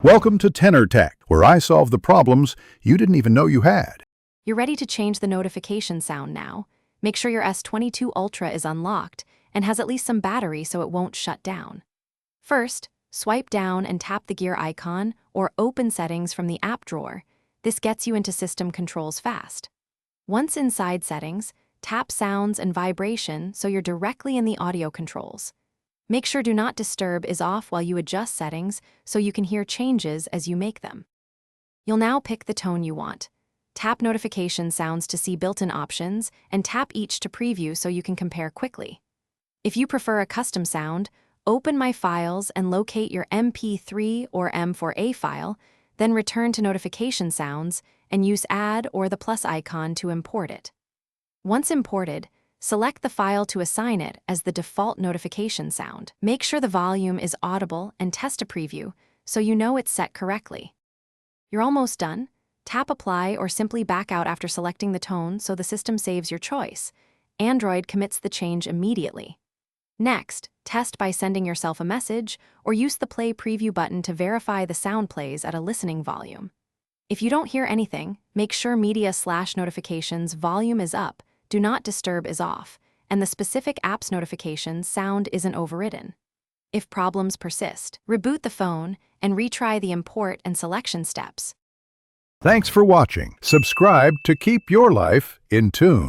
Welcome to Tenor Tech, where I solve the problems you didn't even know you had. You're ready to change the notification sound now. Make sure your S22 Ultra is unlocked and has at least some battery so it won't shut down. First, swipe down and tap the gear icon or Open Settings from the app drawer. This gets you into system controls fast. Once inside Settings, tap Sounds and Vibration so you're directly in the audio controls. Make sure Do Not Disturb is off while you adjust settings so you can hear changes as you make them. You'll now pick the tone you want. Tap Notification Sounds to see built-in options, and tap each to preview so you can compare quickly. If you prefer a custom sound, open My Files and locate your MP3 or M4A file, then return to Notification Sounds and use Add or the plus icon to import it. Once imported, select the file to assign it as the default notification sound. Make sure the volume is audible and test a preview so you know it's set correctly. You're almost done. Tap Apply or simply back out after selecting the tone so the system saves your choice. Android commits the change immediately. Next, test by sending yourself a message or use the Play Preview button to verify the sound plays at a listening volume. If you don't hear anything, make sure Media/Notifications volume is up, Do Not Disturb is off, and the specific app's notification sound isn't overridden. If problems persist, reboot the phone and retry the import and selection steps. Thanks for watching. Subscribe to keep your life in tune.